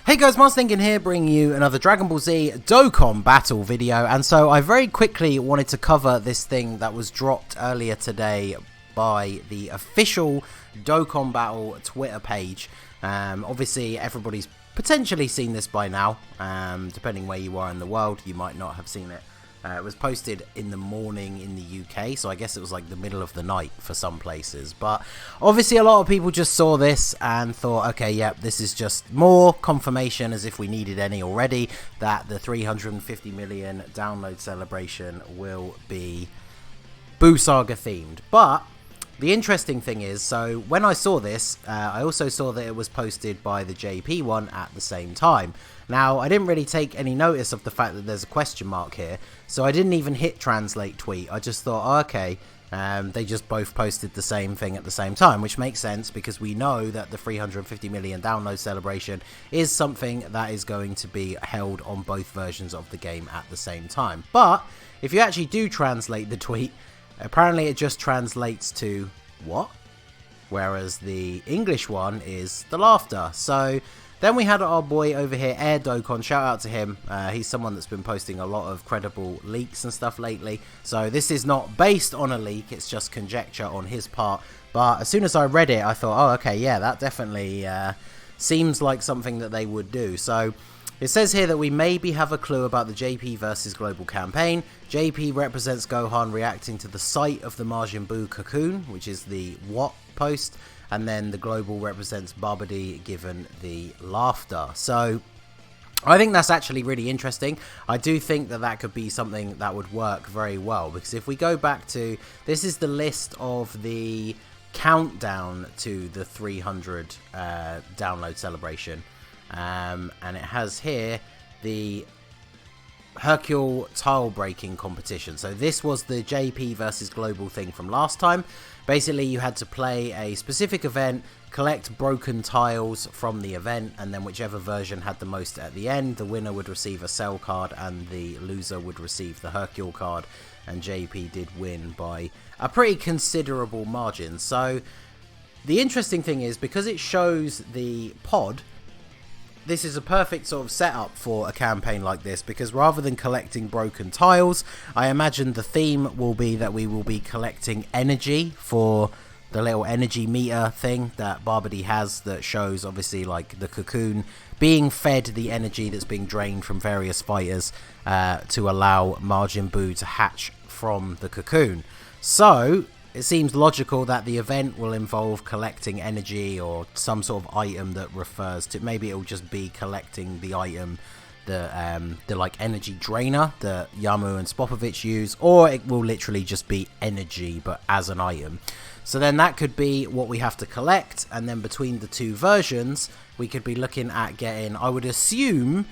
Hey guys, Marslinkin here, bringing you another Dragon Ball Z Dokkan battle video. And so I very quickly wanted to cover this thing that was dropped earlier today by the official Dokkan Battle Twitter page. Obviously everybody's potentially seen this by now, depending where you are in the world. You might not have seen it. It was posted in the morning in the UK, so I guess it was like the middle of the night for some places. But obviously a lot of people just saw this and thought, okay, yep, this is just more confirmation, as if we needed any already, that the 350 million download celebration will be BUU Saga themed. But the interesting thing is, so when I saw this, I also saw that it was posted by the JP one at the same time. Now, I didn't really take any notice of the fact that there's a question mark here, so I didn't even hit translate tweet. I just thought, oh, okay, they just both posted the same thing at the same time, which makes sense because we know that the 350 million download celebration is something that is going to be held on both versions of the game at the same time. But if you actually do translate the tweet, apparently it just translates to what? Whereas the English one is the laughter. So then we had our boy over here, Dokkan. Shout out to him. He's someone that's been posting a lot of credible leaks and stuff lately. So this is not based on a leak, it's just conjecture on his part. But as soon as I read it, I thought, oh, okay, yeah, that definitely seems like something that they would do. So it says here that we maybe have a clue about the JP versus Global campaign. JP represents Gohan reacting to the sight of the Majin Buu cocoon, which is the what post. And then the Global represents Babidi given the laughter. So I think that's actually really interesting. I do think that that could be something that would work very well. Because if we go back to, this is the list of the countdown to the 300 download celebration. And it has here the Hercule tile breaking competition. So this was the JP versus Global thing from last time. Basically you had to play a specific event, collect broken tiles from the event, and then whichever version had the most at the end, the winner would receive a Cell card and the loser would receive the Hercule card. And JP did win by a pretty considerable margin. So the interesting thing is, because it shows the pod, this is a perfect sort of setup for a campaign like this, because rather than collecting broken tiles, I imagine the theme will be that we will be collecting energy for the little energy meter thing that Babidi has, that shows obviously like the cocoon being fed the energy that's being drained from various fighters to allow Majin Buu to hatch from the cocoon. So it seems logical that the event will involve collecting energy or some sort of item that refers to, maybe it'll just be collecting the item, the like energy drainer that Yamu and Spopovich use, or it will literally just be energy but as an item. So then that could be what we have to collect, and then between the two versions we could be looking at getting, I would assume,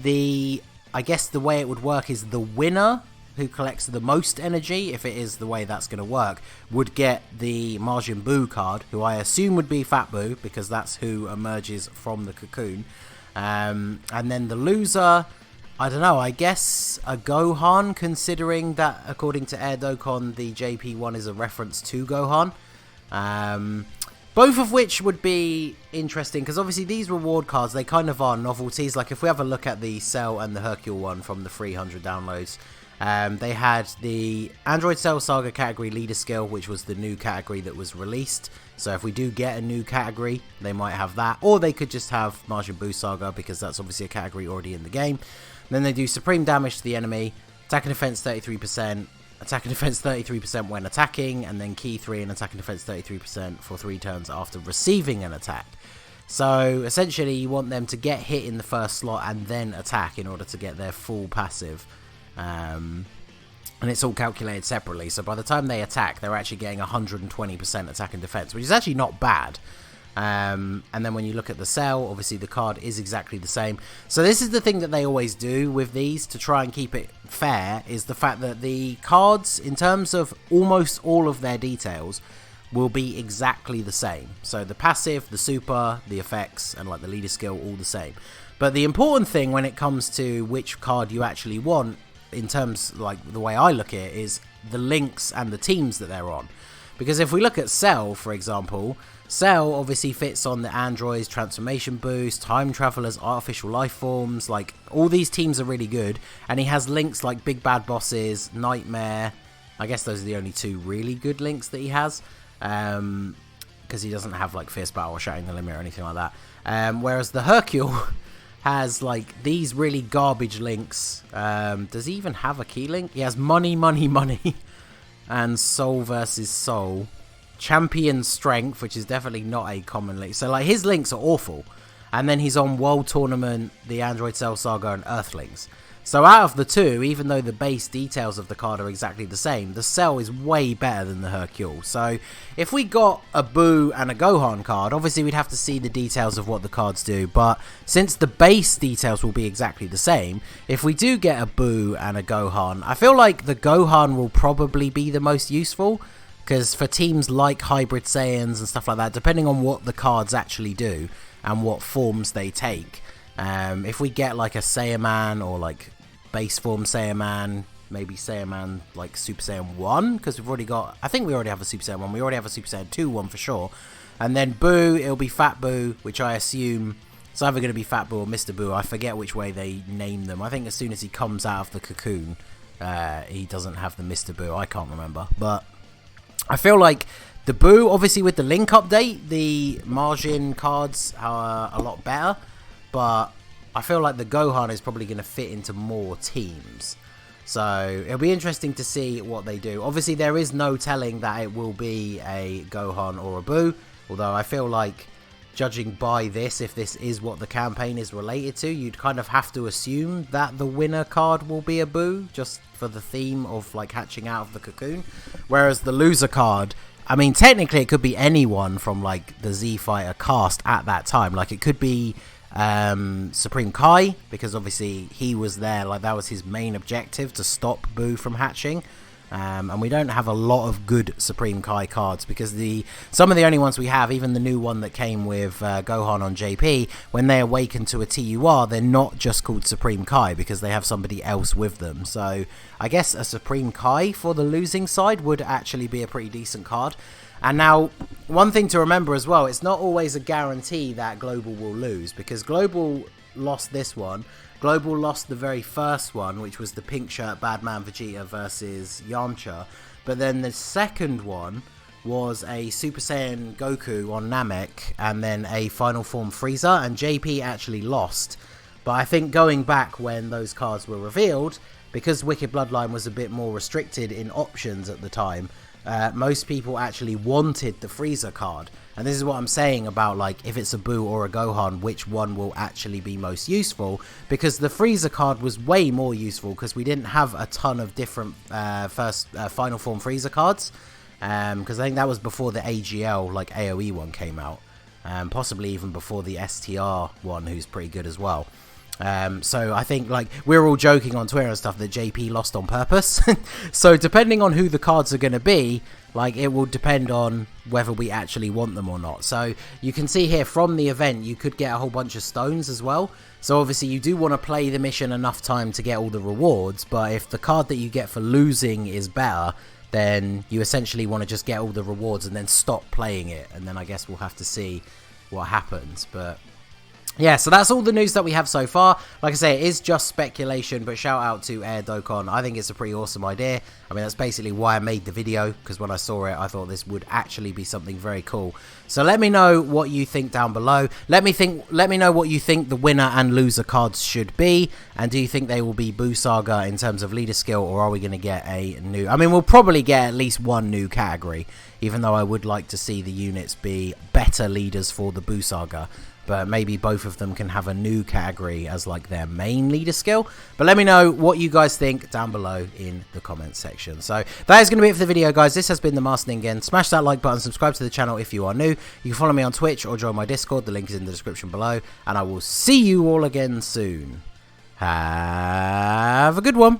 I guess the way it would work is the winner who collects the most energy, if it is the way that's going to work, would get the Majin Buu card, who I assume would be Fat Buu, because that's who emerges from the cocoon. And then the loser, I don't know, I guess a Gohan, considering that according to Dokkan the JP one is a reference to Gohan. Both of which would be interesting, because obviously these reward cards, they kind of are novelties. Like if we have a look at the Cell and the Hercule one from the 300 downloads, they had the Android Cell Saga category leader skill, which was the new category that was released. So if we do get a new category, they might have that, or they could just have Majin Buu Saga, because that's obviously a category already in the game. Then they do supreme damage to the enemy, attack and defense 33%, attack and defense 33% when attacking, and then key 3 and attack and defense 33% for 3 turns after receiving an attack. So essentially you want them to get hit in the first slot and then attack in order to get their full passive. And it's all calculated separately, so by the time they attack they're actually getting 120% attack and defense, which is actually not bad. And then when you look at the Cell, obviously the card is exactly the same. So this is the thing that they always do with these to try and keep it fair, is the fact that the cards, in terms of almost all of their details, will be exactly the same. So the passive, the super, the effects, and like the leader skill, all the same. But the important thing when it comes to which card you actually want, in terms, like the way I look at it, is the links and the teams that they're on. Because if we look at Cell, for example, Cell obviously fits on the androids, transformation boost, time travelers, artificial life forms. Like, all these teams are really good, and he has links like big bad bosses, nightmare. I guess those are the only two really good links that he has, because he doesn't have like fierce battle or shattering the limit or anything like that. Whereas the Hercule has like these really garbage links. Does he even have a key link? He has money, money, money, and soul versus soul. Champion strength, which is definitely not a common link. So like his links are awful. And then he's on World Tournament, the Android Cell Saga, and Earthlings. So out of the two, even though the base details of the card are exactly the same, the Cell is way better than the Hercule. So if we got a BUU and a Gohan card, obviously we'd have to see the details of what the cards do. But since the base details will be exactly the same, if we do get a BUU and a Gohan, I feel like the Gohan will probably be the most useful. Because for teams like Hybrid Saiyans and stuff like that, depending on what the cards actually do and what forms they take, if we get like a Saiyaman or like base form Saiyaman, maybe Saiyaman like Super Saiyan 1, because we've already got, I think we already have a Super Saiyan 1, we already have a Super Saiyan 2 one for sure. And then BUU, it'll be Fat BUU, which I assume it's either going to be Fat BUU or Mr. BUU. I forget which way they name them. I think as soon as he comes out of the cocoon, he doesn't have the Mr. BUU. I can't remember, but I feel like the BUU, obviously with the link update, the margin cards are a lot better, but I feel like the Gohan is probably going to fit into more teams. So it'll be interesting to see what they do. Obviously there is no telling that it will be a Gohan or a BUU, although I feel like judging by this, if this is what the campaign is related to, you'd kind of have to assume that the winner card will be a BUU, just for the theme of like hatching out of the cocoon. Whereas the loser card, I mean, technically it could be anyone from like the Z Fighter cast at that time. Like it could be Supreme Kai, because obviously he was there, like that was his main objective, to stop BUU from hatching. And we don't have a lot of good Supreme Kai cards, because some of the only ones we have, even the new one that came with Gohan on JP, when they awaken to a TUR, they're not just called Supreme Kai because they have somebody else with them. So I guess a Supreme Kai for the losing side would actually be a pretty decent card. And now, one thing to remember as well, it's not always a guarantee that Global will lose, because Global lost this one. Global lost the very first one, which was the pink shirt Badman Vegeta versus Yamcha. But then the second one was a Super Saiyan Goku on Namek, and then a Final Form Frieza, and JP actually lost. But I think going back when those cards were revealed, because Wicked Bloodline was a bit more restricted in options at the time, most people actually wanted the Frieza card. And this is what I'm saying about, like, if it's a BUU or a Gohan, which one will actually be most useful, because the Frieza card was way more useful because we didn't have a ton of different Final Form Frieza cards, because I think that was before the AGL, like, AoE one came out, possibly even before the STR one, who's pretty good as well. So I think, like, we're all joking on Twitter and stuff that JP lost on purpose. So depending on who the cards are going to be, like, it will depend on whether we actually want them or not. So you can see here from the event, you could get a whole bunch of stones as well. So obviously you do want to play the mission enough time to get all the rewards, but if the card that you get for losing is better, then you essentially want to just get all the rewards and then stop playing it. And then I guess we'll have to see what happens. But yeah, so that's all the news that we have so far. Like I say, it is just speculation, but shout out to Air Dokkan. I think it's a pretty awesome idea. I mean, that's basically why I made the video, because when I saw it, I thought this would actually be something very cool. So let me know what you think down below. Let me know what you think the winner and loser cards should be, and do you think they will be BUU Saga in terms of leader skill, or are we going to get a new... I mean, we'll probably get at least one new category, even though I would like to see the units be better leaders for the BUU Saga. But maybe both of them can have a new category as like their main leader skill. But let me know what you guys think down below in the comments section. So that is going to be it for the video, guys. This has been the Master Ningen. Smash that like button, subscribe to the channel if you are new. You can follow me on Twitch or join my Discord. The link is in the description below. And I will see you all again soon. Have a good one.